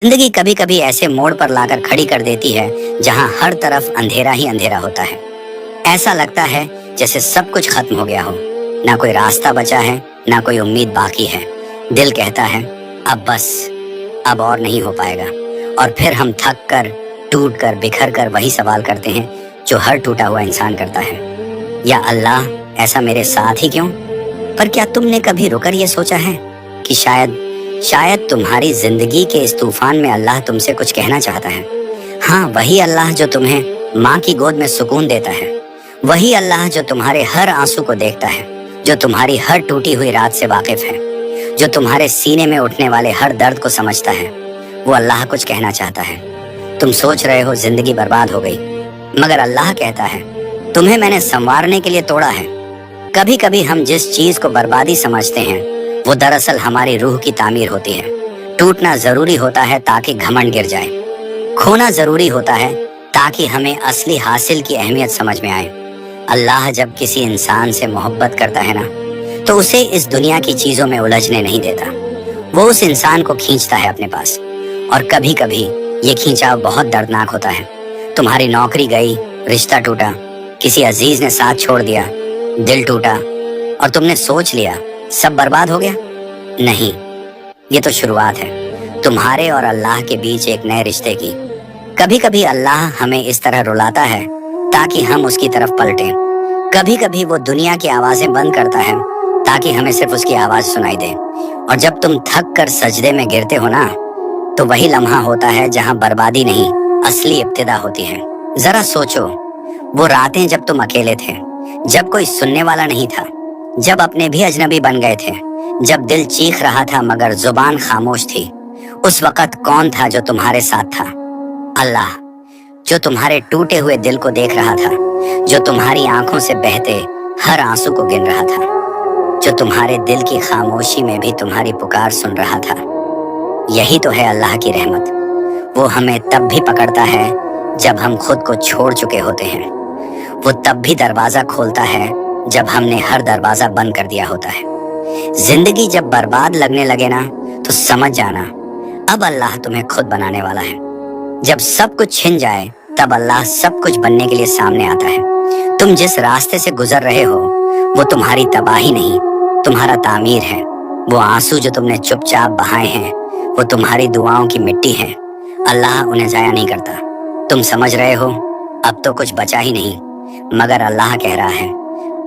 जिंदगी कभी कभी ऐसे मोड़ पर लाकर खड़ी कर देती है जहां हर तरफ अंधेरा ही अंधेरा होता है। ऐसा लगता है जैसे सब कुछ खत्म हो गया हो, ना कोई रास्ता बचा है, ना कोई उम्मीद बाकी है। दिल कहता है अब बस, अब और नहीं हो पाएगा। और फिर हम थक कर, टूट कर, बिखर कर वही सवाल करते हैं जो हर टूटा हुआ इंसान करता है, या अल्लाह ऐसा मेरे साथ ही क्यों? पर क्या तुमने कभी रुकर ये सोचा है कि शायद तुम्हारी जिंदगी के इस तूफान में अल्लाह तुमसे कुछ कहना चाहता है। हाँ, वही अल्लाह जो तुम्हें माँ की गोद में सुकून देता है, वही अल्लाह जो तुम्हारे हर आंसू को देखता है, जो तुम्हारी हर टूटी हुई रात से वाकिफ है, जो तुम्हारे सीने में उठने वाले हर दर्द को समझता है। वो अल्लाह कुछ कहना चाहता है। तुम सोच रहे हो जिंदगी बर्बाद हो गई, मगर अल्लाह कहता है तुम्हें मैंने संवारने के लिए तोड़ा है। कभी कभी हम जिस चीज को बर्बादी समझते हैं वो दरअसल हमारी रूह की तामीर होती है। टूटना जरूरी होता है ताकि घमंड गिर जाए, खोना जरूरी होता है ताकि हमें असली हासिल की अहमियत समझ में आए। अल्लाह जब किसी इंसान से मोहब्बत करता है ना, तो उसे इस दुनिया की चीजों में उलझने नहीं देता। वो उस इंसान को खींचता है अपने पास, और कभी कभी ये खींचाव बहुत दर्दनाक होता है। तुम्हारी नौकरी गई, रिश्ता टूटा, किसी अजीज ने साथ छोड़ दिया, दिल टूटा, और तुमने सोच लिया सब बर्बाद हो गया। नहीं, ये तो शुरुआत है तुम्हारे और अल्लाह के बीच एक नए रिश्ते की। कभी कभी अल्लाह हमें इस तरह रुलाता है ताकि हम उसकी तरफ पलटें। कभी कभी वो दुनिया की आवाजें बंद करता है ताकि हमें सिर्फ उसकी आवाज सुनाई दे। और जब तुम थक कर सजदे में गिरते हो ना, तो वही लम्हा होता है जहां बर्बादी नहीं, असली इब्तिदा होती है। जरा सोचो, वो रातें जब तुम अकेले थे, जब कोई सुनने वाला नहीं था, जब अपने भी अजनबी बन गए थे, जब दिल चीख रहा था मगर जुबान खामोश थी। उस वक्त कौन था जो तुम्हारे साथ था? अल्लाह, जो तुम्हारे टूटे हुए दिल को देख रहा था, जो तुम्हारी आंखों से बहते हर आंसू को गिन रहा था, जो तुम्हारे दिल की खामोशी में भी तुम्हारी पुकार सुन रहा था। यही तो है अल्लाह की रहमत। वो हमें तब भी पकड़ता है जब हम खुद को छोड़ चुके होते हैं। वो तब भी दरवाजा खोलता है जब हमने हर दरवाजा बंद कर दिया होता है। जिंदगी जब बर्बाद लगने लगे ना, तो समझ जाना अब अल्लाह तुम्हें खुद बनाने वाला है। जब सब कुछ छिन जाए, तब अल्लाह सब कुछ बनने के लिए सामने आता है। तुम जिस रास्ते से गुजर रहे हो वो तुम्हारी तबाही नहीं, तुम्हारा तामीर है। वो आंसू जो तुमने चुपचाप बहाए हैं, वो तुम्हारी दुआओं की मिट्टी है। अल्लाह उन्हें जाया नहीं करता। तुम समझ रहे हो अब तो कुछ बचा ही नहीं, मगर अल्लाह कह रहा है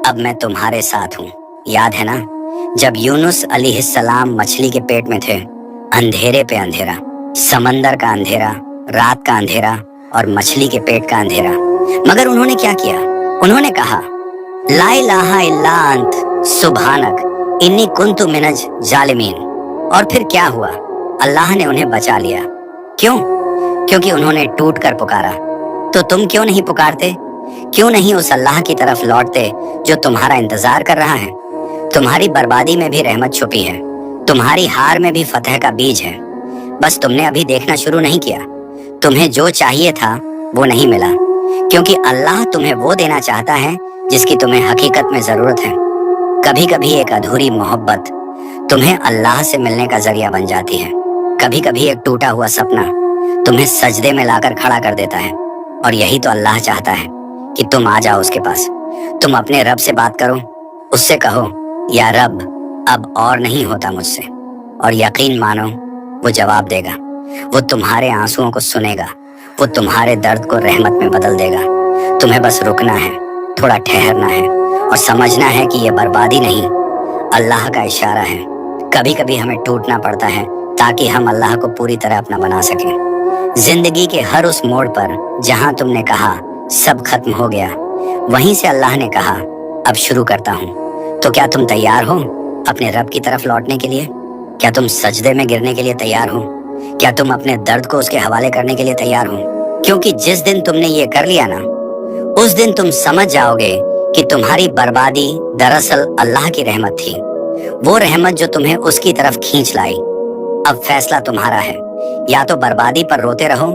अब मैं तुम्हारे साथ हूँ। याद है ना, जब यूनुस अलैहिस्सलाम मछली के पेट में थे, अंधेरे पे अंधेरा, समंदर का अंधेरा, रात का अंधेरा और मछली के पेट का अंधेरा, मगर उन्होंने क्या किया? उन्होंने कहा ला इलाहा इल्ला अंत सुब्हानक इन्नी कुन्तु मिनज जालिमीन। और फिर क्या हुआ? अल्लाह ने उन्हें बचा लिया। क्यों? क्योंकि उन्होंने टूट कर पुकारा। तो तुम क्यों नहीं पुकारते? क्यों नहीं उस अल्लाह की तरफ लौटते जो तुम्हारा इंतजार कर रहा है? तुम्हारी बर्बादी में भी रहमत छुपी है, तुम्हारी हार में भी फतह का बीज है। बस तुमने अभी देखना शुरू नहीं किया। तुम्हें जो चाहिए था वो नहीं मिला, क्योंकि अल्लाह तुम्हें वो देना चाहता है जिसकी तुम्हें हकीकत में जरूरत है। कभी कभी एक अधूरी मोहब्बत तुम्हें अल्लाह से मिलने का जरिया बन जाती है। कभी कभी एक टूटा हुआ सपना तुम्हें सजदे में लाकर खड़ा कर देता है। और यही तो अल्लाह चाहता है कि तुम आ जाओ उसके पास। तुम अपने रब से बात करो, उससे कहो या रब अब और नहीं होता मुझसे। और यकीन मानो वो जवाब देगा। वो तुम्हारे आंसुओं को सुनेगा, वो तुम्हारे दर्द को रहमत में बदल देगा। तुम्हें बस रुकना है, थोड़ा ठहरना है और समझना है कि ये बर्बादी नहीं, अल्लाह का इशारा है। कभी कभी हमें टूटना पड़ता है ताकि हम अल्लाह को पूरी तरह अपना बना सकें। जिंदगी के हर उस मोड़ पर जहां तुमने कहा सब खत्म हो गया, वहीं से अल्लाह ने कहा अब शुरू करता हूँ। तो क्या तुम तैयार हो अपने रब की तरफ लौटने के लिए? क्या तुम सजदे में गिरने के लिए तैयार हो? क्या तुम अपने दर्द को उसके हवाले करने के लिए तैयार हो? क्योंकि जिस दिन तुमने ये कर लिया ना, उस दिन तुम समझ जाओगे कि तुम्हारी बर्बादी दरअसल अल्लाह की रहमत थी। वो रहमत जो तुम्हें उसकी तरफ खींच लाई। अब फैसला तुम्हारा है, या तो बर्बादी पर रोते रहो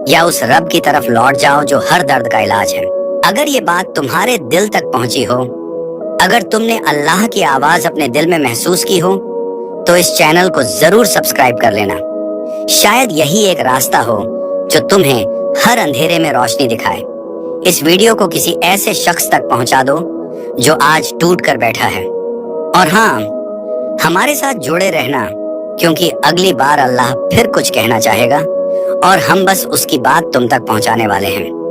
या उस रब की तरफ लौट जाओ जो हर दर्द का इलाज है। अगर ये बात तुम्हारे दिल तक पहुंची हो, अगर तुमने अल्लाह की आवाज अपने दिल में महसूस की हो, तो इस चैनल को जरूर सब्सक्राइब कर लेना। शायद यही एक रास्ता हो जो तुम्हें हर अंधेरे में रोशनी दिखाए। इस वीडियो को किसी ऐसे शख्स तक पहुंचा दो जो आज टूट कर बैठा है। और हाँ, हमारे साथ जुड़े रहना, क्योंकि अगली बार अल्लाह फिर कुछ कहना चाहेगा और हम बस उसकी बात तुम तक पहुंचाने वाले हैं।